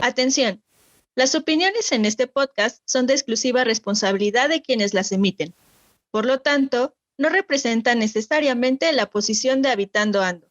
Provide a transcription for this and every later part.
Atención, las opiniones en este podcast son de exclusiva responsabilidad de quienes las emiten. Por lo tanto, no representan necesariamente la posición de Habitando Ando.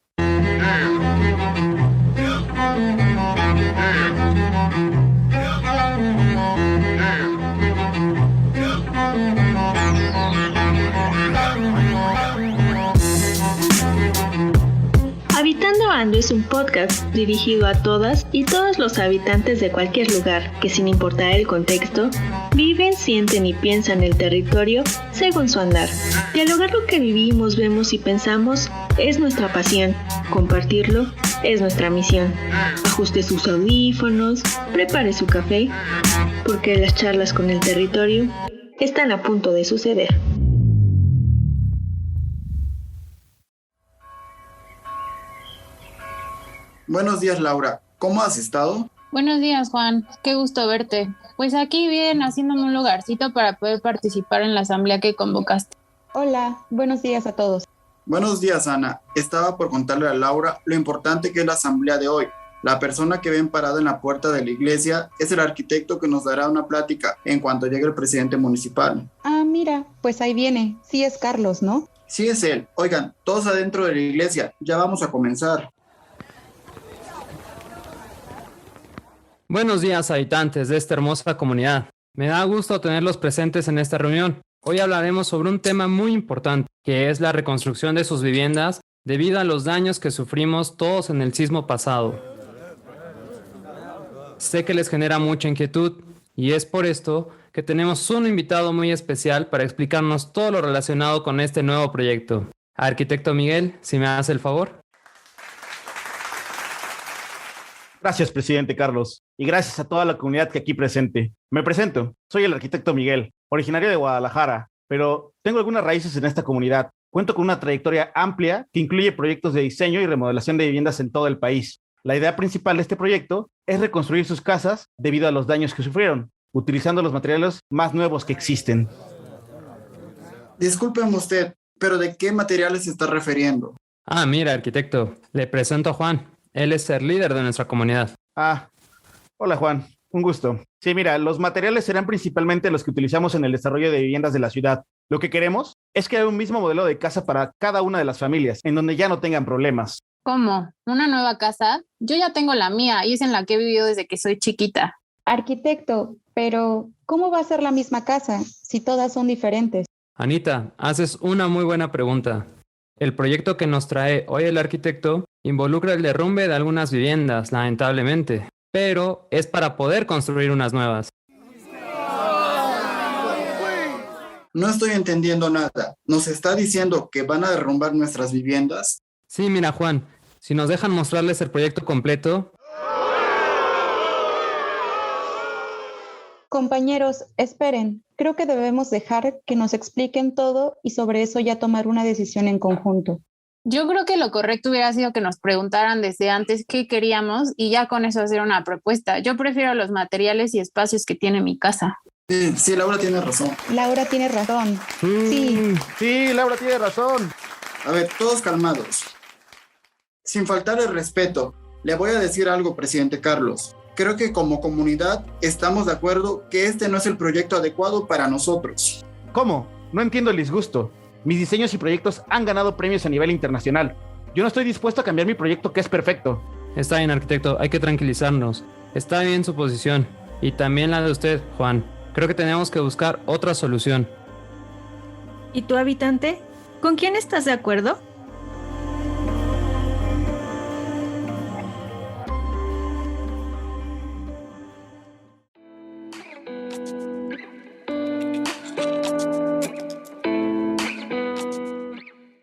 Habitando Ando es un podcast dirigido a todas y todos los habitantes de cualquier lugar que, sin importar el contexto, viven, sienten y piensan el territorio según su andar. Dialogar lo que vivimos, vemos y pensamos es nuestra pasión. Compartirlo es nuestra misión. Ajuste sus audífonos, prepare su café, porque las charlas con el territorio están a punto de suceder. Buenos días, Laura. ¿Cómo has estado? Buenos días, Juan. Qué gusto verte. Pues aquí bien, haciéndome un lugarcito para poder participar en la asamblea que convocaste. Hola, buenos días a todos. Buenos días, Ana. Estaba por contarle a Laura lo importante que es la asamblea de hoy. La persona que ven parada en la puerta de la iglesia es el arquitecto que nos dará una plática en cuanto llegue el presidente municipal. Ah, mira, pues ahí viene. Sí es Carlos, ¿no? Sí es él. Oigan, todos adentro de la iglesia. Ya vamos a comenzar. Buenos días, habitantes de esta hermosa comunidad. Me da gusto tenerlos presentes en esta reunión. Hoy hablaremos sobre un tema muy importante, que es la reconstrucción de sus viviendas debido a los daños que sufrimos todos en el sismo pasado. Sé que les genera mucha inquietud y es por esto que tenemos un invitado muy especial para explicarnos todo lo relacionado con este nuevo proyecto. Arquitecto Miguel, si me hace el favor. Gracias, presidente Carlos, y gracias a toda la comunidad que aquí presente. Me presento, soy el arquitecto Miguel, originario de Guadalajara, pero tengo algunas raíces en esta comunidad. Cuento con una trayectoria amplia que incluye proyectos de diseño y remodelación de viviendas en todo el país. La idea principal de este proyecto es reconstruir sus casas debido a los daños que sufrieron, utilizando los materiales más nuevos que existen. Discúlpeme usted, pero ¿de qué materiales se está refiriendo? Mira, arquitecto, le presento a Juan. Él es el líder de nuestra comunidad. Hola Juan, un gusto. Sí, mira, los materiales serán principalmente los que utilizamos en el desarrollo de viviendas de la ciudad. Lo que queremos es crear un mismo modelo de casa para cada una de las familias, en donde ya no tengan problemas. ¿Cómo? ¿Una nueva casa? Yo ya tengo la mía y es en la que he vivido desde que soy chiquita. Arquitecto, pero ¿cómo va a ser la misma casa si todas son diferentes? Anita, haces una muy buena pregunta. El proyecto que nos trae hoy el arquitecto involucra el derrumbe de algunas viviendas, lamentablemente, pero es para poder construir unas nuevas. No estoy entendiendo nada. ¿Nos está diciendo que van a derrumbar nuestras viviendas? Sí, mira, Juan, si nos dejan mostrarles el proyecto completo. Compañeros, esperen. Creo que debemos dejar que nos expliquen todo y sobre eso ya tomar una decisión en conjunto. Yo creo que lo correcto hubiera sido que nos preguntaran desde antes qué queríamos y ya con eso hacer una propuesta. Yo prefiero los materiales y espacios que tiene mi casa. Sí, Laura tiene razón. Laura tiene razón. Sí, Laura tiene razón. A ver, todos calmados. Sin faltar el respeto, le voy a decir algo, presidente Carlos. Creo que como comunidad estamos de acuerdo que este no es el proyecto adecuado para nosotros. ¿Cómo? No entiendo el disgusto. Mis diseños y proyectos han ganado premios a nivel internacional. Yo no estoy dispuesto a cambiar mi proyecto, que es perfecto. Está bien, arquitecto, hay que tranquilizarnos. Está bien su posición, y también la de usted, Juan. Creo que tenemos que buscar otra solución. ¿Y tú, habitante? ¿Con quién estás de acuerdo?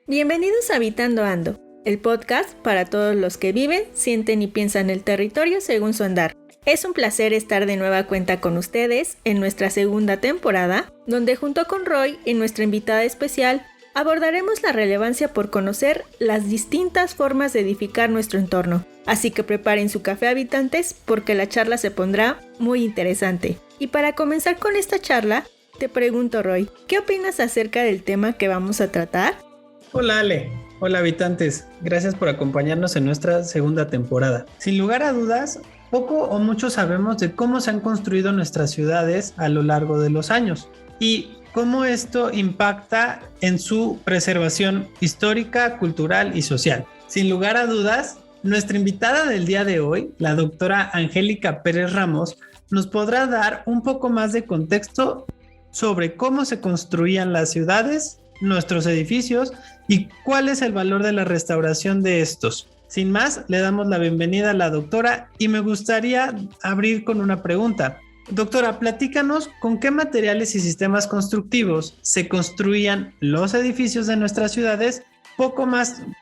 Bienvenidos a Habitando Ando, el podcast para todos los que viven, sienten y piensan el territorio según su andar. Es un placer estar de nueva cuenta con ustedes en nuestra segunda temporada, donde junto con Roy y nuestra invitada especial abordaremos la relevancia por conocer las distintas formas de edificar nuestro entorno. Así que preparen su café, habitantes, porque la charla se pondrá muy interesante. Y para comenzar con esta charla, te pregunto, Roy, ¿qué opinas acerca del tema que vamos a tratar? Hola Ale, hola habitantes, gracias por acompañarnos en nuestra segunda temporada. Sin lugar a dudas, poco o mucho sabemos de cómo se han construido nuestras ciudades a lo largo de los años y cómo esto impacta en su preservación histórica, cultural y social. Sin lugar a dudas, nuestra invitada del día de hoy, la doctora Angélica Pérez Ramos, nos podrá dar un poco más de contexto sobre cómo se construían las ciudades, nuestros edificios y cuál es el valor de la restauración de estos. Sin más, le damos la bienvenida a la doctora y me gustaría abrir con una pregunta. Doctora, platícanos con qué materiales y sistemas constructivos se construían los edificios de nuestras ciudades poco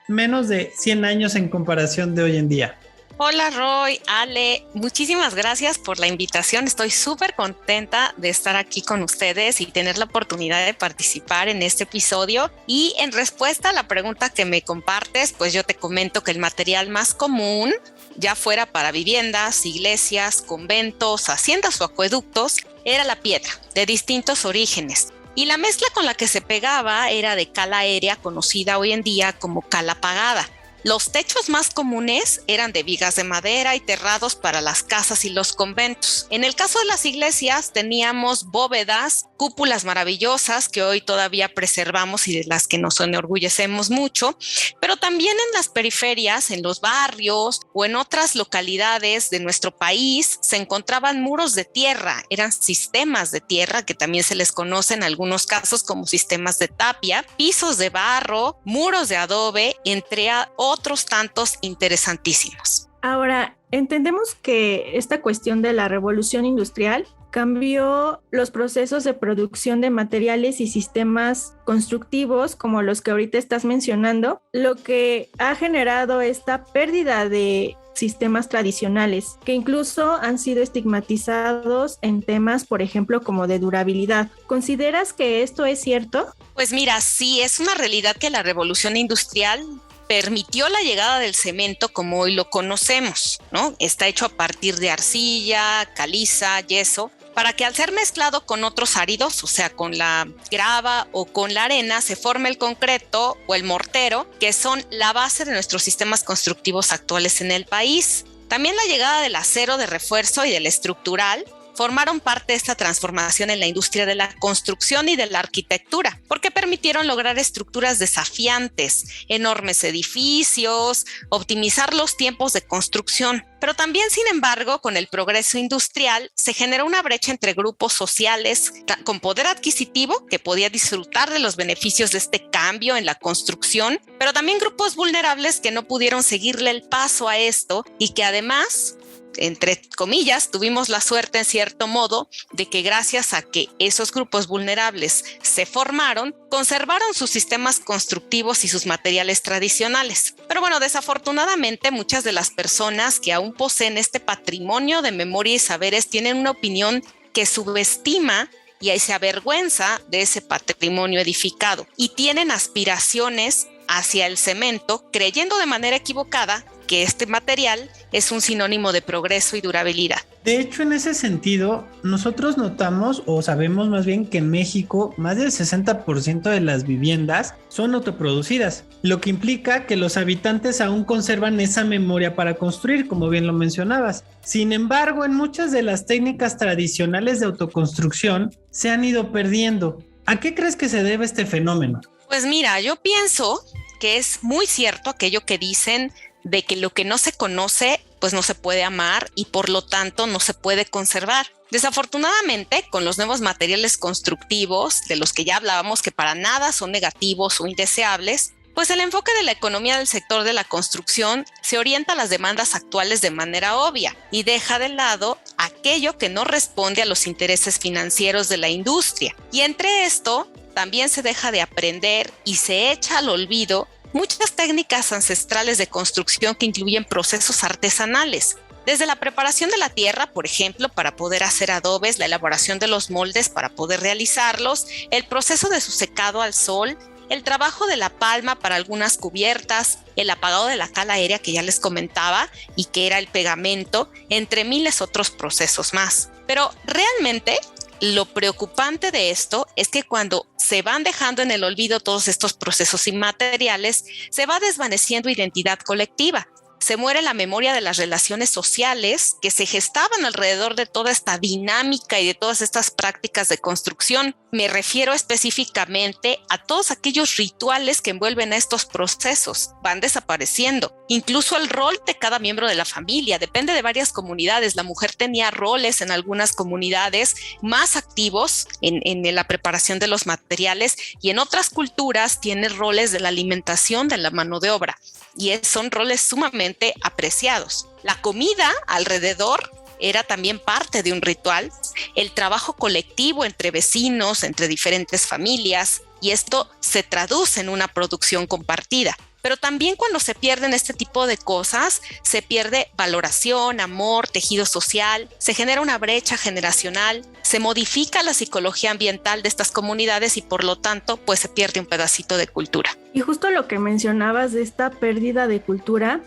menos de 100 años en comparación de hoy en día. Hola Roy, Ale, muchísimas gracias por la invitación. Estoy súper contenta de estar aquí con ustedes y tener la oportunidad de participar en este episodio. Y en respuesta a la pregunta que me compartes, pues yo te comento que el material más común, ya fuera para viviendas, iglesias, conventos, haciendas o acueductos, era la piedra de distintos orígenes. Y la mezcla con la que se pegaba era de cal aérea, conocida hoy en día como cal apagada. Los techos más comunes eran de vigas de madera y terrados para las casas y los conventos. En el caso de las iglesias teníamos bóvedas, cúpulas maravillosas que hoy todavía preservamos y de las que nos enorgullecemos mucho, pero también en las periferias, en los barrios o en otras localidades de nuestro país se encontraban muros de tierra, eran sistemas de tierra que también se les conoce en algunos casos como sistemas de tapia, pisos de barro, muros de adobe, entre otros tantos interesantísimos. Ahora, entendemos que esta cuestión de la revolución industrial cambió los procesos de producción de materiales y sistemas constructivos como los que ahorita estás mencionando, lo que ha generado esta pérdida de sistemas tradicionales que incluso han sido estigmatizados en temas, por ejemplo, como de durabilidad. ¿Consideras que esto es cierto? Pues mira, sí, es una realidad que la revolución industrial permitió la llegada del cemento como hoy lo conocemos, ¿no? Está hecho a partir de arcilla, caliza, yeso, para que al ser mezclado con otros áridos, o sea, con la grava o con la arena, se forme el concreto o el mortero, que son la base de nuestros sistemas constructivos actuales en el país. También la llegada del acero de refuerzo y del estructural formaron parte de esta transformación en la industria de la construcción y de la arquitectura, porque permitieron lograr estructuras desafiantes, enormes edificios, optimizar los tiempos de construcción. Pero también, sin embargo, con el progreso industrial, se generó una brecha entre grupos sociales con poder adquisitivo que podía disfrutar de los beneficios de este cambio en la construcción, pero también grupos vulnerables que no pudieron seguirle el paso a esto y que además, entre comillas, tuvimos la suerte en cierto modo de que gracias a que esos grupos vulnerables se formaron, conservaron sus sistemas constructivos y sus materiales tradicionales. Pero bueno, desafortunadamente muchas de las personas que aún poseen este patrimonio de memoria y saberes tienen una opinión que subestima y se avergüenza de ese patrimonio edificado y tienen aspiraciones hacia el cemento, creyendo de manera equivocada que este material es un sinónimo de progreso y durabilidad. De hecho, en ese sentido, nosotros notamos o sabemos más bien que en México más del 60% de las viviendas son autoproducidas, lo que implica que los habitantes aún conservan esa memoria para construir, como bien lo mencionabas. Sin embargo, en muchas de las técnicas tradicionales de autoconstrucción se han ido perdiendo. ¿A qué crees que se debe este fenómeno? Pues mira, yo pienso que es muy cierto aquello que dicen de que lo que no se conoce, pues no se puede amar y por lo tanto no se puede conservar. Desafortunadamente, con los nuevos materiales constructivos, de los que ya hablábamos que para nada son negativos o indeseables, pues el enfoque de la economía del sector de la construcción se orienta a las demandas actuales de manera obvia y deja de lado aquello que no responde a los intereses financieros de la industria. Y entre esto, también se deja de aprender y se echa al olvido muchas técnicas ancestrales de construcción que incluyen procesos artesanales, desde la preparación de la tierra, por ejemplo, para poder hacer adobes, la elaboración de los moldes para poder realizarlos, el proceso de su secado al sol, el trabajo de la palma para algunas cubiertas, el apagado de la cal aérea que ya les comentaba y que era el pegamento, entre miles otros procesos más. Pero realmente lo preocupante de esto es que cuando se van dejando en el olvido todos estos procesos inmateriales, se va desvaneciendo identidad colectiva. se muere la memoria de las relaciones sociales que se gestaban alrededor de toda esta dinámica y de todas estas prácticas de construcción. Me refiero específicamente a todos aquellos rituales que envuelven a estos procesos. Van desapareciendo. Incluso el rol de cada miembro de la familia depende de varias comunidades. La mujer tenía roles en algunas comunidades más activos en la preparación de los materiales, y en otras culturas tiene roles de la alimentación de la mano de obra, y son roles sumamente apreciados. La comida alrededor era también parte de un ritual, el trabajo colectivo entre vecinos, entre diferentes familias, y esto se traduce en una producción compartida. Pero también cuando se pierden este tipo de cosas, se pierde valoración, amor, tejido social, se genera una brecha generacional, se modifica la psicología ambiental de estas comunidades y por lo tanto, pues se pierde un pedacito de cultura. Y justo lo que mencionabas de esta pérdida de cultura,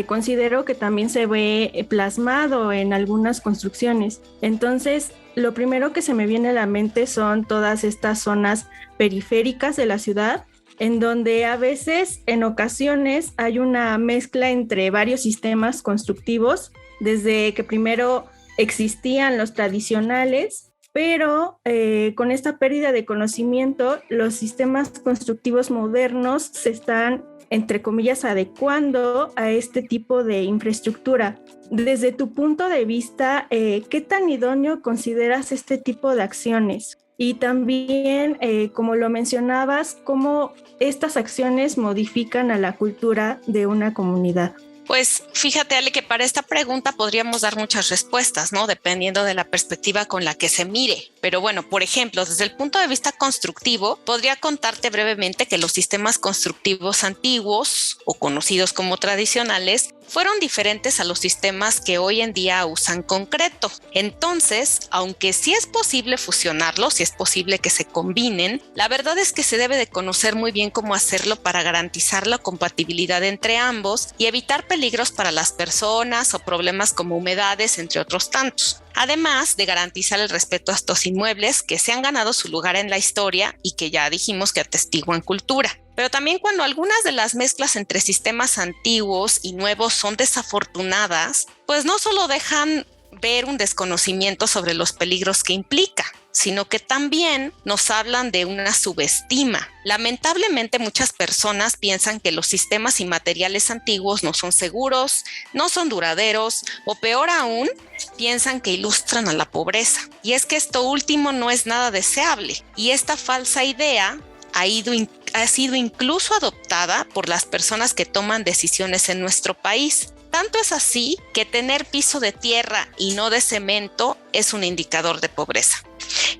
considero que también se ve plasmado en algunas construcciones. Entonces, lo primero que se me viene a la mente son todas estas zonas periféricas de la ciudad, en donde a veces, en ocasiones, hay una mezcla entre varios sistemas constructivos, desde que primero existían los tradicionales, pero con esta pérdida de conocimiento, los sistemas constructivos modernos se están, entre comillas, adecuando a este tipo de infraestructura. Desde tu punto de vista, ¿qué tan idóneo consideras este tipo de acciones? Y también, como lo mencionabas, cómo estas acciones modifican a la cultura de una comunidad. Pues fíjate, Ale, que para esta pregunta podríamos dar muchas respuestas, ¿no? Dependiendo de la perspectiva con la que se mire. Pero bueno, por ejemplo, desde el punto de vista constructivo, podría contarte brevemente que los sistemas constructivos antiguos o conocidos como tradicionales fueron diferentes a los sistemas que hoy en día usan concreto. Entonces, aunque sí es posible fusionarlos, sí es posible que se combinen, la verdad es que se debe de conocer muy bien cómo hacerlo para garantizar la compatibilidad entre ambos y evitar peligros para las personas o problemas como humedades, entre otros tantos. Además de garantizar el respeto a estos inmuebles que se han ganado su lugar en la historia y que ya dijimos que atestiguan cultura. Pero también cuando algunas de las mezclas entre sistemas antiguos y nuevos son desafortunadas, pues no solo dejan ver un desconocimiento sobre los peligros que implica, sino que también nos hablan de una subestima. Lamentablemente, muchas personas piensan que los sistemas y materiales antiguos no son seguros, no son duraderos, o peor aún, piensan que ilustran a la pobreza. Y es que esto último no es nada deseable, y esta falsa idea ha sido incluso adoptada por las personas que toman decisiones en nuestro país. Tanto es así que tener piso de tierra y no de cemento es un indicador de pobreza.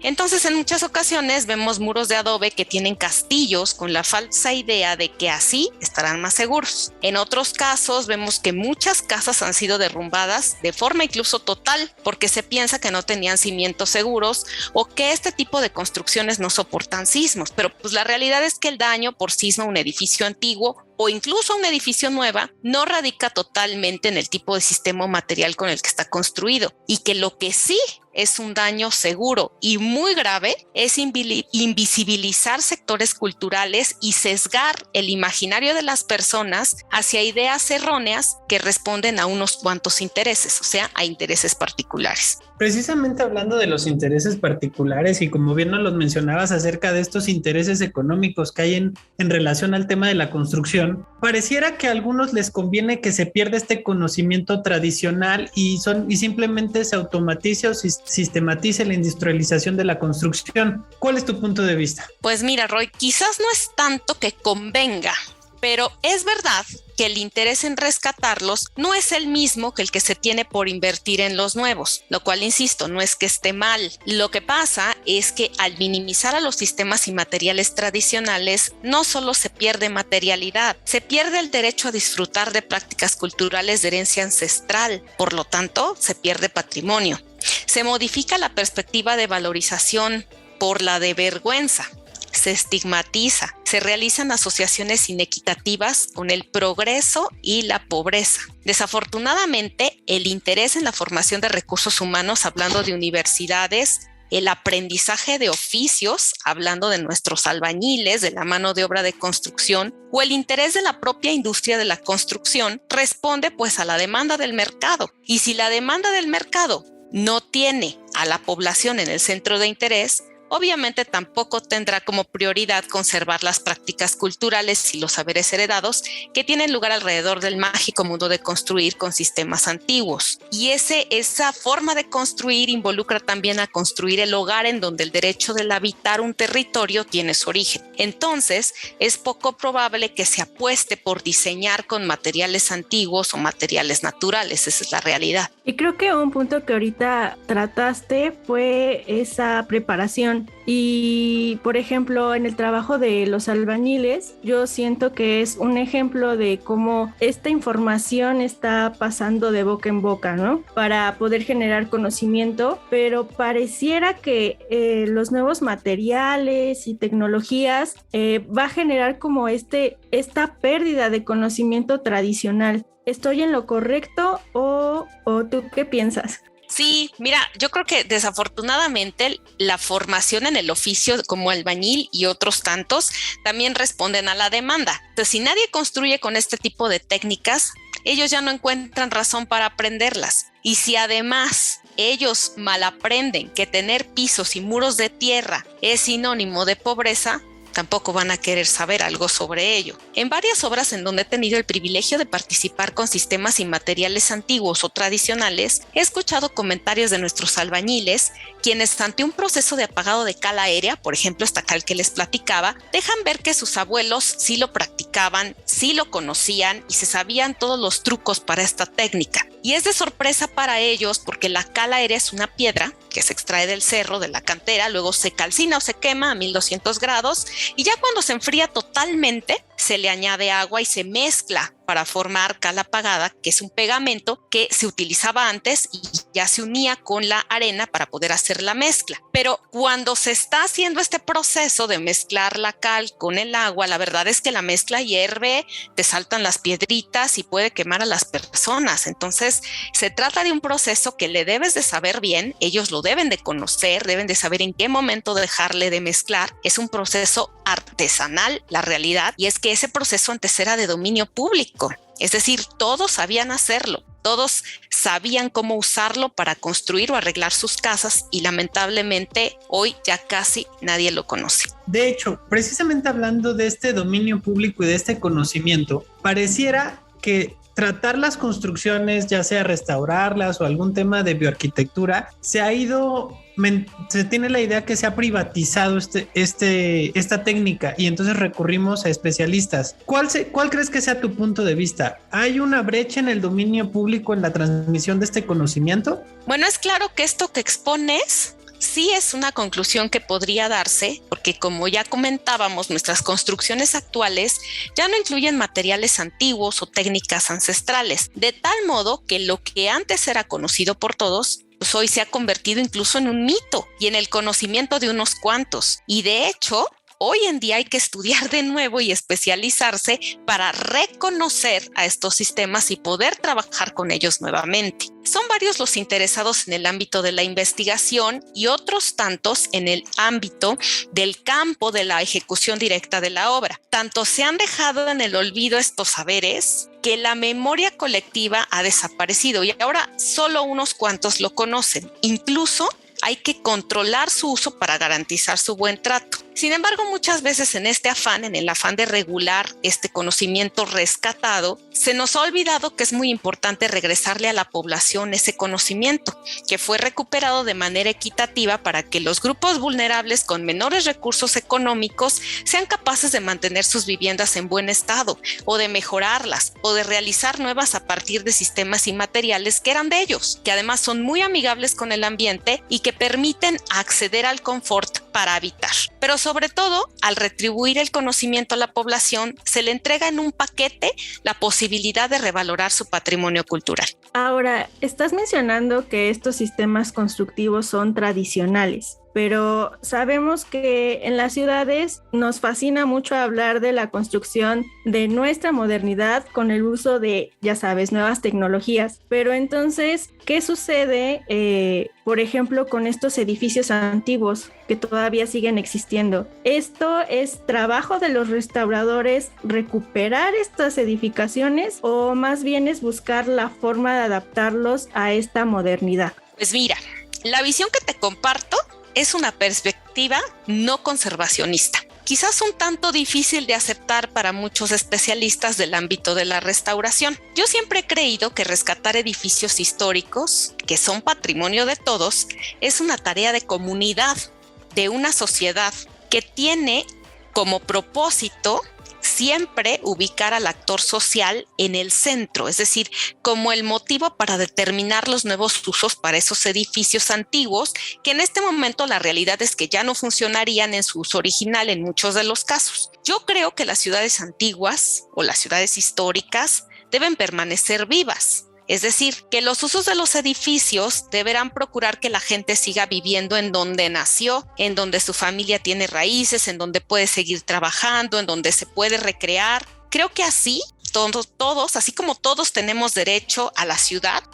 Entonces, en muchas ocasiones vemos muros de adobe que tienen castillos con la falsa idea de que así estarán más seguros. En otros casos vemos que muchas casas han sido derrumbadas de forma incluso total porque se piensa que no tenían cimientos seguros o que este tipo de construcciones no soportan sismos, pero pues la realidad es que el daño por sismo a un edificio antiguo o incluso a un edificio nueva no radica totalmente en el tipo de sistema o material con el que está construido, y que lo que sí es un daño seguro y muy grave es invisibilizar sectores culturales y sesgar el imaginario de las personas hacia ideas erróneas que responden a unos cuantos intereses, o sea, a intereses particulares. Precisamente hablando de los intereses particulares y como bien nos los mencionabas acerca de estos intereses económicos que hay en relación al tema de la construcción, pareciera que a algunos les conviene que se pierda este conocimiento tradicional y simplemente se automatice o sistematice la industrialización de la construcción. ¿Cuál es tu punto de vista? Pues mira, Roy, quizás no es tanto que convenga, pero es verdad que el interés en rescatarlos no es el mismo que el que se tiene por invertir en los nuevos, lo cual, insisto, no es que esté mal. Lo que pasa es que al minimizar a los sistemas y materiales tradicionales, no solo se pierde materialidad, se pierde el derecho a disfrutar de prácticas culturales de herencia ancestral, por lo tanto, se pierde patrimonio. Se modifica la perspectiva de valorización por la de vergüenza. Se estigmatiza, se realizan asociaciones inequitativas con el progreso y la pobreza. Desafortunadamente, el interés en la formación de recursos humanos, hablando de universidades, el aprendizaje de oficios, hablando de nuestros albañiles, de la mano de obra de construcción, o el interés de la propia industria de la construcción, responde pues a la demanda del mercado. Y si la demanda del mercado no tiene a la población en el centro de interés, obviamente tampoco tendrá como prioridad conservar las prácticas culturales y los saberes heredados que tienen lugar alrededor del mágico mundo de construir con sistemas antiguos. Y esa forma de construir involucra también a construir el hogar en donde el derecho del habitar un territorio tiene su origen. Entonces, es poco probable que se apueste por diseñar con materiales antiguos o materiales naturales. Esa es la realidad. Y creo que un punto que ahorita trataste fue esa preparación. Y, por ejemplo, en el trabajo de los albañiles, yo siento que es un ejemplo de cómo esta información está pasando de boca en boca, ¿no? Para poder generar conocimiento, pero pareciera que los nuevos materiales y tecnologías va a generar como esta pérdida de conocimiento tradicional. ¿Estoy en lo correcto o tú qué piensas? Sí, mira, yo creo que desafortunadamente la formación en el oficio como albañil y otros tantos también responden a la demanda. Entonces, si nadie construye con este tipo de técnicas, ellos ya no encuentran razón para aprenderlas. Y si además ellos malaprenden que tener pisos y muros de tierra es sinónimo de pobreza, tampoco van a querer saber algo sobre ello. En varias obras en donde he tenido el privilegio de participar con sistemas y materiales antiguos o tradicionales, he escuchado comentarios de nuestros albañiles, quienes ante un proceso de apagado de cal aérea, por ejemplo esta cal que les platicaba, dejan ver que sus abuelos sí lo practicaban, sí lo conocían y se sabían todos los trucos para esta técnica. Y es de sorpresa para ellos porque la cal aérea es una piedra que se extrae del cerro, de la cantera, luego se calcina o se quema a 1200 grados y ya cuando se enfría totalmente se le añade agua y se mezcla para formar cal apagada, que es un pegamento que se utilizaba antes y ya se unía con la arena para poder hacer la mezcla. Pero cuando se está haciendo este proceso de mezclar la cal con el agua, la verdad es que la mezcla hierve, te saltan las piedritas y puede quemar a las personas. Entonces, se trata de un proceso que le debes de saber bien, ellos lo deben de conocer, deben de saber en qué momento dejarle de mezclar. Es un proceso artesanal, la realidad, y es que ese proceso antes era de dominio público. Es decir, todos sabían hacerlo, todos sabían cómo usarlo para construir o arreglar sus casas y lamentablemente hoy ya casi nadie lo conoce. De hecho, precisamente hablando de este dominio público y de este conocimiento, pareciera que tratar las construcciones, ya sea restaurarlas o algún tema de bioarquitectura, se tiene la idea que se ha privatizado esta técnica y entonces recurrimos a especialistas. ¿Cuál crees que sea tu punto de vista? ¿Hay una brecha en el dominio público en la transmisión de este conocimiento? Bueno, es claro que esto que expones sí es una conclusión que podría darse, porque como ya comentábamos, nuestras construcciones actuales ya no incluyen materiales antiguos o técnicas ancestrales, de tal modo que lo que antes era conocido por todos, pues hoy se ha convertido incluso en un mito y en el conocimiento de unos cuantos. Y de hecho, hoy en día hay que estudiar de nuevo y especializarse para reconocer a estos sistemas y poder trabajar con ellos nuevamente. Son varios los interesados en el ámbito de la investigación y otros tantos en el ámbito del campo de la ejecución directa de la obra. Tanto se han dejado en el olvido estos saberes que la memoria colectiva ha desaparecido y ahora solo unos cuantos lo conocen. Incluso hay que controlar su uso para garantizar su buen trato. Sin embargo, muchas veces en el afán de regular este conocimiento rescatado, se nos ha olvidado que es muy importante regresarle a la población ese conocimiento, que fue recuperado de manera equitativa para que los grupos vulnerables con menores recursos económicos sean capaces de mantener sus viviendas en buen estado, o de mejorarlas, o de realizar nuevas a partir de sistemas y materiales que eran de ellos, que además son muy amigables con el ambiente y que permiten acceder al confort para habitar. Pero sobre todo, al retribuir el conocimiento a la población, se le entrega en un paquete la posibilidad de revalorar su patrimonio cultural. Ahora, estás mencionando que estos sistemas constructivos son tradicionales, pero sabemos que en las ciudades nos fascina mucho hablar de la construcción de nuestra modernidad con el uso de, ya sabes, nuevas tecnologías. Pero entonces, ¿qué sucede, por ejemplo, con estos edificios antiguos que todavía siguen existiendo? ¿Esto es trabajo de los restauradores recuperar estas edificaciones o más bien es buscar la forma de adaptarlos a esta modernidad? Pues mira, la visión que te comparto es una perspectiva no conservacionista. Quizás un tanto difícil de aceptar para muchos especialistas del ámbito de la restauración. Yo siempre he creído que rescatar edificios históricos, que son patrimonio de todos, es una tarea de comunidad, de una sociedad que tiene como propósito siempre ubicar al actor social en el centro, es decir, como el motivo para determinar los nuevos usos para esos edificios antiguos, que en este momento la realidad es que ya no funcionarían en su uso original en muchos de los casos. Yo creo que las ciudades antiguas o las ciudades históricas deben permanecer vivas. Es decir, que los usos de los edificios deberán procurar que la gente siga viviendo en donde nació, en donde su familia tiene raíces, en donde puede seguir trabajando, en donde se puede recrear. Creo que así todos, así como todos tenemos derecho a la ciudad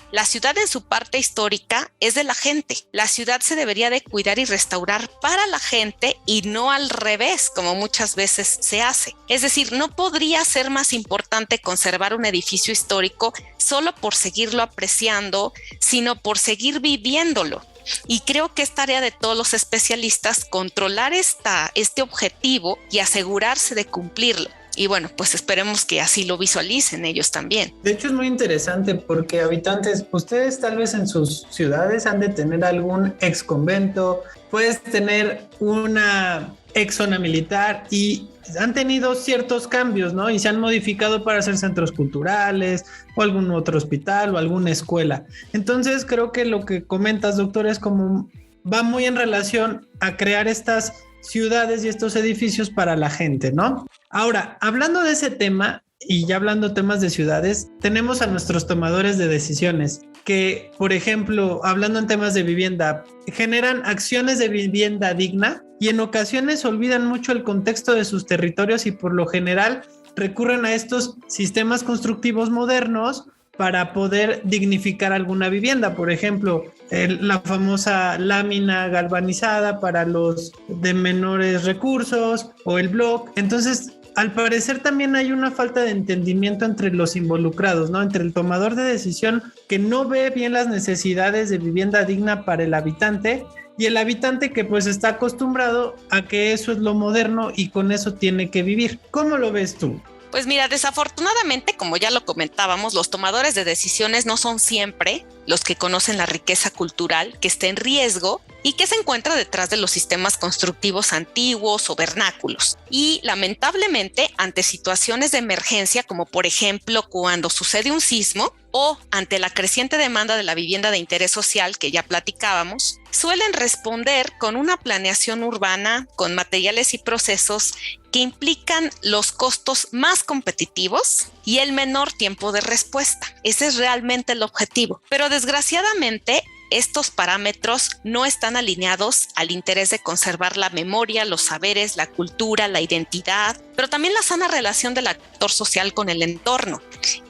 en su parte histórica es de la gente. La ciudad se debería de cuidar y restaurar para la gente y no al revés, como muchas veces se hace. Es decir, no podría ser más importante conservar un edificio histórico solo por seguirlo apreciando, sino por seguir viviéndolo. Y creo que es tarea de todos los especialistas controlar este objetivo y asegurarse de cumplirlo. Y bueno, pues esperemos que así lo visualicen ellos también. De hecho, es muy interesante porque habitantes, ustedes tal vez en sus ciudades han de tener algún ex convento, puedes tener una ex zona militar y han tenido ciertos cambios, ¿no? Y se han modificado para hacer centros culturales o algún otro hospital o alguna escuela. Entonces, creo que lo que comentas, doctor, es como va muy en relación a crear estas ciudades y estos edificios para la gente, ¿no? Ahora, hablando de ese tema y ya hablando temas de ciudades, tenemos a nuestros tomadores de decisiones que, por ejemplo, hablando en temas de vivienda, generan acciones de vivienda digna y en ocasiones olvidan mucho el contexto de sus territorios y por lo general recurren a estos sistemas constructivos modernos para poder dignificar alguna vivienda. Por ejemplo, la famosa lámina galvanizada para los de menores recursos o el block. Entonces, al parecer también hay una falta de entendimiento entre los involucrados, ¿no? Entre el tomador de decisión que no ve bien las necesidades de vivienda digna para el habitante y el habitante que pues está acostumbrado a que eso es lo moderno y con eso tiene que vivir. ¿Cómo lo ves tú? Pues mira, desafortunadamente, como ya lo comentábamos, los tomadores de decisiones no son siempre los que conocen la riqueza cultural que está en riesgo y que se encuentra detrás de los sistemas constructivos antiguos o vernáculos. Y lamentablemente, ante situaciones de emergencia, como por ejemplo cuando sucede un sismo o ante la creciente demanda de la vivienda de interés social que ya platicábamos, suelen responder con una planeación urbana, con materiales y procesos que implican los costos más competitivos y el menor tiempo de respuesta. Ese es realmente el objetivo. Pero desgraciadamente, estos parámetros no están alineados al interés de conservar la memoria, los saberes, la cultura, la identidad, pero también la sana relación del actor social con el entorno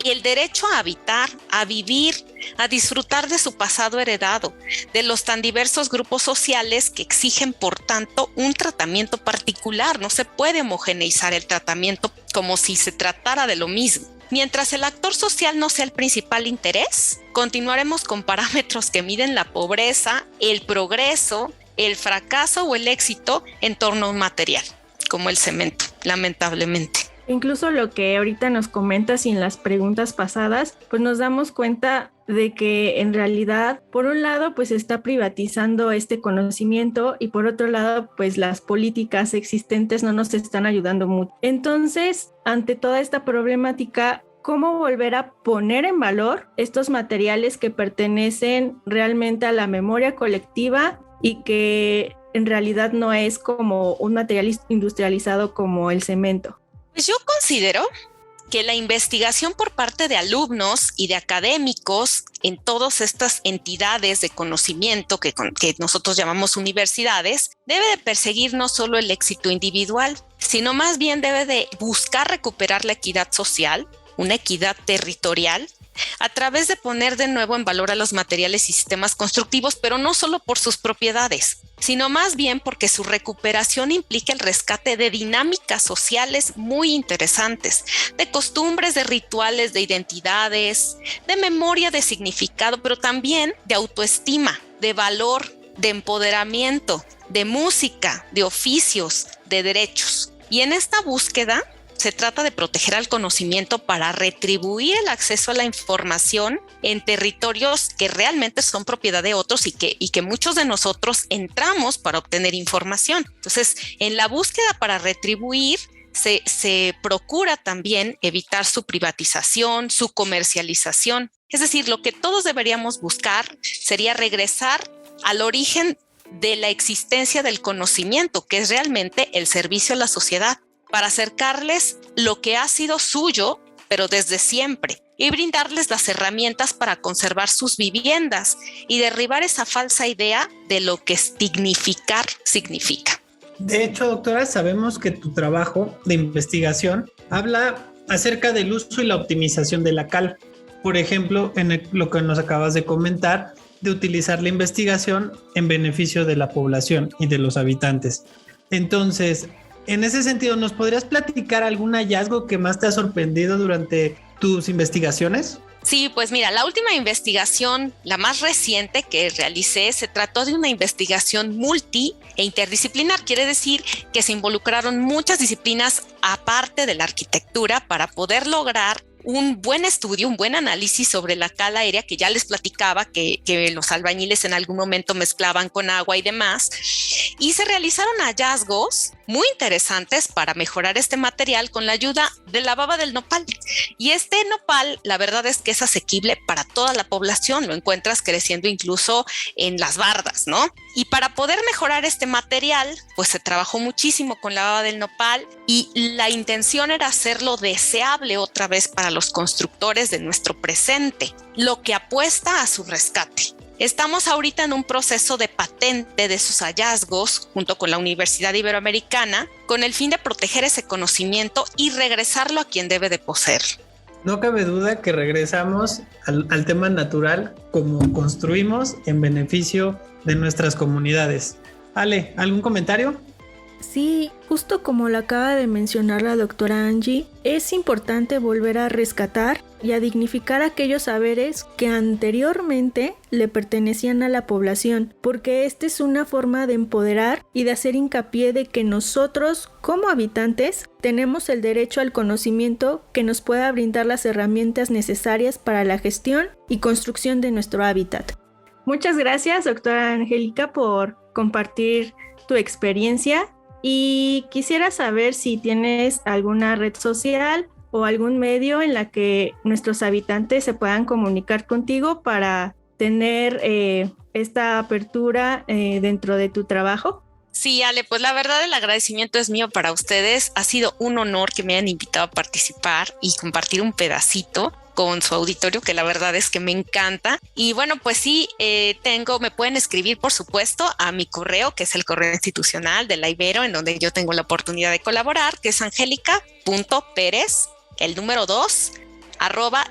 y el derecho a habitar, a vivir, a disfrutar de su pasado heredado, de los tan diversos grupos sociales que exigen, por tanto, un tratamiento particular. No se puede homogeneizar el tratamiento como si se tratara de lo mismo. Mientras el actor social no sea el principal interés, continuaremos con parámetros que miden la pobreza, el progreso, el fracaso o el éxito en torno a un material, como el cemento, lamentablemente. Incluso lo que ahorita nos comentas y en las preguntas pasadas, pues nos damos cuenta de que en realidad, por un lado, pues se está privatizando este conocimiento y por otro lado, pues las políticas existentes no nos están ayudando mucho. Entonces, ante toda esta problemática, ¿cómo volver a poner en valor estos materiales que pertenecen realmente a la memoria colectiva y que en realidad no es como un material industrializado como el cemento? Pues yo considero que la investigación por parte de alumnos y de académicos en todas estas entidades de conocimiento que nosotros llamamos universidades, debe de perseguir no solo el éxito individual, sino más bien debe de buscar recuperar la equidad social, una equidad territorial, a través de poner de nuevo en valor a los materiales y sistemas constructivos, pero no solo por sus propiedades, sino más bien porque su recuperación implica el rescate de dinámicas sociales muy interesantes, de costumbres, de rituales, de identidades, de memoria, de significado, pero también de autoestima, de valor, de empoderamiento, de música, de oficios, de derechos. Y en esta búsqueda se trata de proteger al conocimiento para retribuir el acceso a la información en territorios que realmente son propiedad de otros y que muchos de nosotros entramos para obtener información. Entonces, en la búsqueda para retribuir, se procura también evitar su privatización, su comercialización. Es decir, lo que todos deberíamos buscar sería regresar al origen de la existencia del conocimiento, que es realmente el servicio a la sociedad, para acercarles lo que ha sido suyo, pero desde siempre, y brindarles las herramientas para conservar sus viviendas y derribar esa falsa idea de lo que dignificar significa. De hecho, doctora, sabemos que tu trabajo de investigación habla acerca del uso y la optimización de la cal. Por ejemplo, lo que nos acabas de comentar, de utilizar la investigación en beneficio de la población y de los habitantes. Entonces, en ese sentido, ¿nos podrías platicar algún hallazgo que más te ha sorprendido durante tus investigaciones? Sí, pues mira, la última investigación, la más reciente que realicé, se trató de una investigación multi e interdisciplinar. Quiere decir que se involucraron muchas disciplinas aparte de la arquitectura para poder lograr un buen estudio, un buen análisis sobre la cal aérea, que ya les platicaba que los albañiles en algún momento mezclaban con agua y demás, y se realizaron hallazgos muy interesantes para mejorar este material con la ayuda de la baba del nopal. Y este nopal, la verdad es que es asequible para toda la población, lo encuentras creciendo incluso en las bardas, ¿no? Y para poder mejorar este material, pues se trabajó muchísimo con la baba del nopal y la intención era hacerlo deseable otra vez para los constructores de nuestro presente, lo que apuesta a su rescate. Estamos ahorita en un proceso de patente de sus hallazgos junto con la Universidad Iberoamericana con el fin de proteger ese conocimiento y regresarlo a quien debe de poseerlo. No cabe duda que regresamos al tema natural, como construimos en beneficio de nuestras comunidades. Ale, ¿algún comentario? Sí, justo como lo acaba de mencionar la doctora Angie, es importante volver a rescatar y a dignificar aquellos saberes que anteriormente le pertenecían a la población, porque esta es una forma de empoderar y de hacer hincapié de que nosotros, como habitantes, tenemos el derecho al conocimiento que nos pueda brindar las herramientas necesarias para la gestión y construcción de nuestro hábitat. Muchas gracias, doctora Angélica, por compartir tu experiencia. Y quisiera saber si tienes alguna red social o algún medio en la que nuestros habitantes se puedan comunicar contigo para tener esta apertura dentro de tu trabajo. Sí, Ale, pues la verdad el agradecimiento es mío para ustedes. Ha sido un honor que me hayan invitado a participar y compartir un pedacito con su auditorio, que la verdad es que me encanta. Y bueno, pues sí, me pueden escribir, por supuesto, a mi correo, que es el correo institucional de la Ibero, en donde yo tengo la oportunidad de colaborar, que es angelica.perez, el número 2,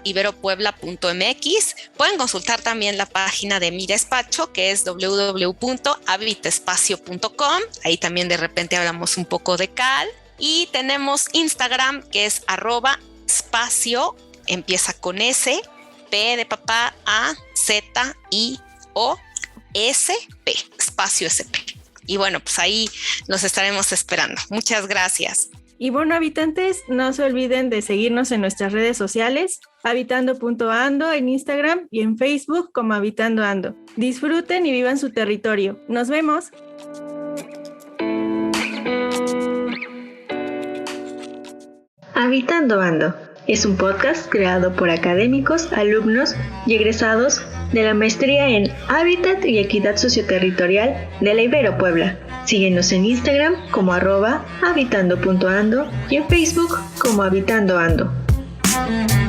@iberopuebla.mx. Pueden consultar también la página de mi despacho, que es www.habitaspacio.com. Ahí también de repente hablamos un poco de cal. Y tenemos Instagram, que es @espacio, empieza con S, P de papá, A, Z, I, O, S, P, espacio SP. Y bueno, pues ahí los estaremos esperando. Muchas gracias. Y bueno, habitantes, no se olviden de seguirnos en nuestras redes sociales, habitando.ando en Instagram y en Facebook como Habitando Ando. Disfruten y vivan su territorio. ¡Nos vemos! Habitando Ando es un podcast creado por académicos, alumnos y egresados de la maestría en Hábitat y Equidad Socioterritorial de la Ibero Puebla. Síguenos en Instagram como @habitando.ando y en Facebook como Habitando Ando. Música